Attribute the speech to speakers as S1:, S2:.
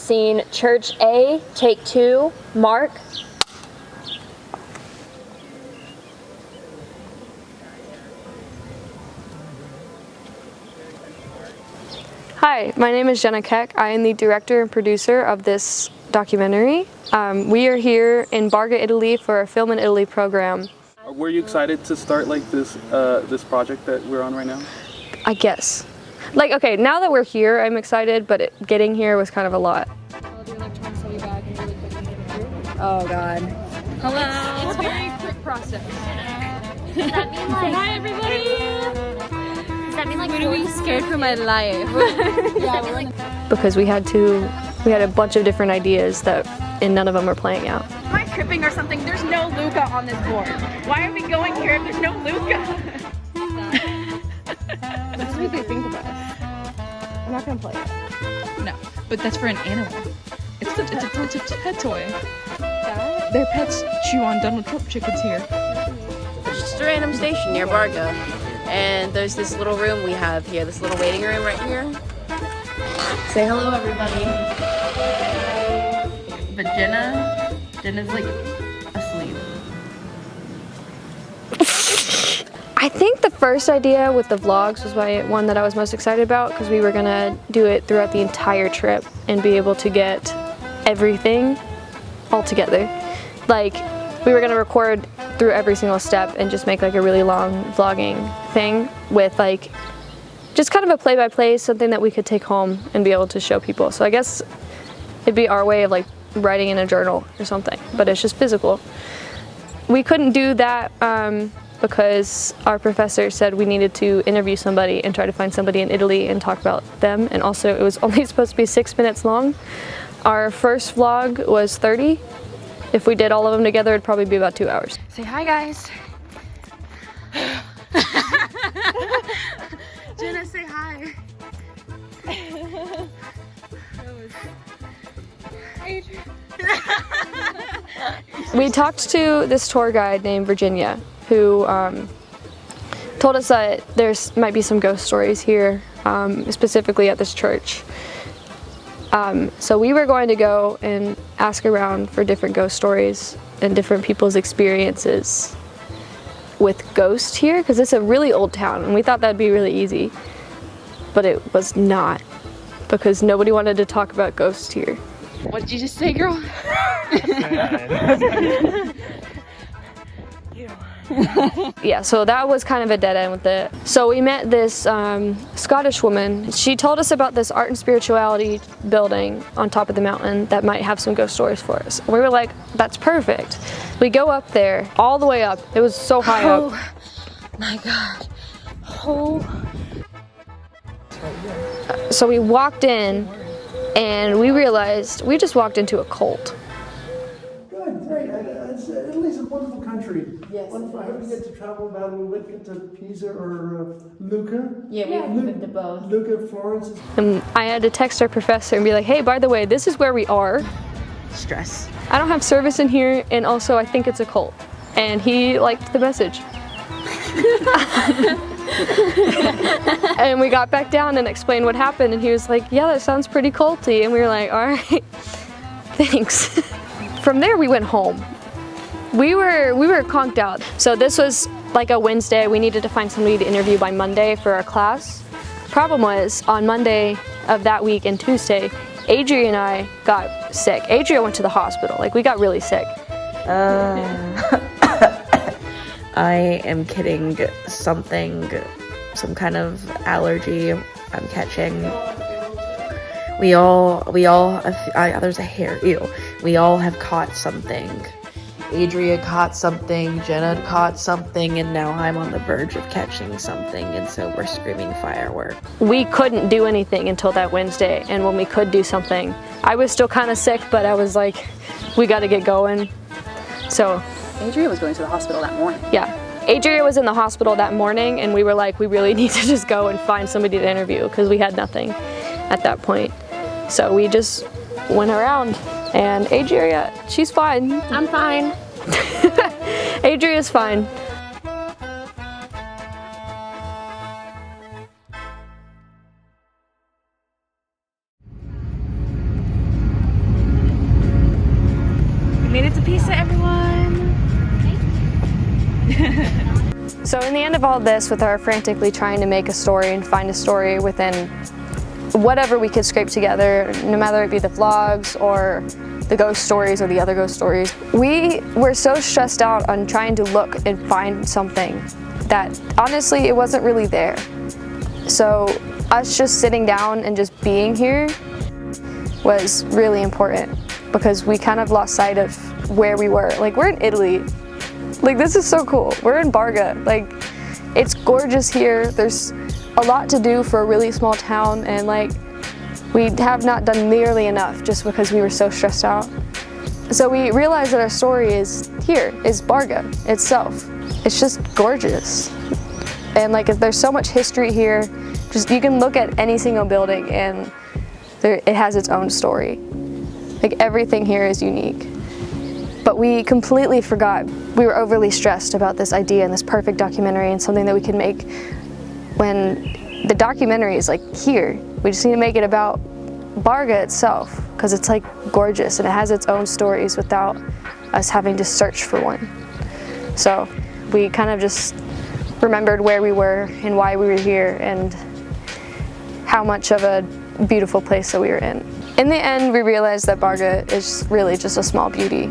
S1: scene, Church A, take 2, Mark.
S2: Hi, my name is Jenna Keck. I am the director and producer of this documentary. We are here in Barga, Italy for a Film in Italy program.
S3: Were you excited to start like this project that we're on right now?
S2: I guess. Like, okay, now that we're here, I'm excited, but getting here was kind of a lot.
S1: I'll do electronic bag and really quickly get it through.
S4: Oh God.
S1: Hello. It's a very quick process.
S5: Does that mean like...
S1: Hi everybody.
S5: Does that mean like...
S1: I'm really scared for my life.
S5: Yeah, we're in...
S2: Because we had a bunch of different ideas and none of them were playing out.
S4: Am I tripping or something? There's no Luca on this board. Why are we going here if there's no Luca?
S1: That's what they think of us. I'm not gonna play it.
S4: No, but that's for an animal. It's a pet toy. Their pets chew on Donald Trump chickens here.
S6: It's just a random station near Barga. And there's this little room we have here, this little waiting room right here. Say hello, everybody.
S4: But Jenna's like asleep.
S2: I think the first idea with the vlogs was one that I was most excited about because we were gonna do it throughout the entire trip and be able to get everything all together. Like, we were gonna record through every single step and just make like a really long vlogging thing with like just kind of a play-by-play, something that we could take home and be able to show people. So I guess it'd be our way of like writing in a journal or something, but it's just physical. We couldn't do that because our professor said we needed to interview somebody and try to find somebody in Italy and talk about them, and also it was only supposed to be 6 minutes long. Our first vlog was 30. If we did all of them together, it'd probably be about 2 hours.
S4: Say hi, guys. Jenna, say hi.
S2: We talked to this tour guide named Virginia who told us that might be some ghost stories here, specifically at this church. So we were going to go and ask around for different ghost stories and different people's experiences with ghosts here, because it's a really old town and we thought that'd be really easy, but it was not, because nobody wanted to talk about ghosts here.
S4: What did you just say, girl?
S2: Yeah, so that was kind of a dead end with it. So we met this Scottish woman. She told us about this art and spirituality building on top of the mountain that might have some ghost stories for us. And we were like, that's perfect. We go up there, all the way up. It was so high up.
S4: Oh my God. Oh.
S2: So we walked in and we realized we just walked into a cult.
S7: Good, great. Italy's a wonderful country. Yes. Wonderful. I hope you get to travel about a little bit, get to Pisa or Lucca.
S5: Yeah, we've been to both.
S7: Lucca, Florence.
S2: And I had to text our professor and be like, hey, by the way, this is where we are.
S4: Stress.
S2: I don't have service in here, and also I think it's a cult. And he liked the message. And we got back down and explained what happened, and he was like, yeah, that sounds pretty culty. And we were like, all right, thanks. From there, we went home. We were conked out. So this was like a Wednesday. We needed to find somebody to interview by Monday for our class. Problem was, on Monday of that week and Tuesday, Adrea and I got sick. Adrea went to the hospital. Like, we got really sick.
S6: I am getting something, some kind of allergy I'm catching. There's a hair, ew. We all have caught something. Adrea caught something, Jenna caught something, and now I'm on the verge of catching something, and so we're screaming fireworks.
S2: We couldn't do anything until that Wednesday, and when we could do something, I was still kind of sick, but I was like, we got to get going. So
S4: Adrea was going to the hospital that morning.
S2: yeah, Adrea was in the hospital that morning, and we were like, we really need to just go and find somebody to interview, because we had nothing at that point. So we just went around, and Adrea, she's fine.
S5: I'm fine.
S2: Adria's fine. So in the end of all this, with our frantically trying to make a story and find a story within whatever we could scrape together, no matter it be the vlogs or the ghost stories or the other ghost stories, we were so stressed out on trying to look and find something that honestly it wasn't really there. So us just sitting down and just being here was really important because we kind of lost sight of where we were. Like, we're in Italy. Like, this is so cool. We're in Barga. Like, it's gorgeous here. There's a lot to do for a really small town, and like, we have not done nearly enough just because we were so stressed out. So we realized that our story is here, is Barga itself. It's just gorgeous. And like, there's so much history here. Just, you can look at any single building and it has its own story. Like, everything here is unique. But we completely forgot. We were overly stressed about this idea and this perfect documentary and something that we could make when the documentary is like here. We just need to make it about Barga itself because it's like gorgeous and it has its own stories without us having to search for one. So we kind of just remembered where we were and why we were here and how much of a beautiful place that we were in. In the end, we realized that Barga is really just a small beauty.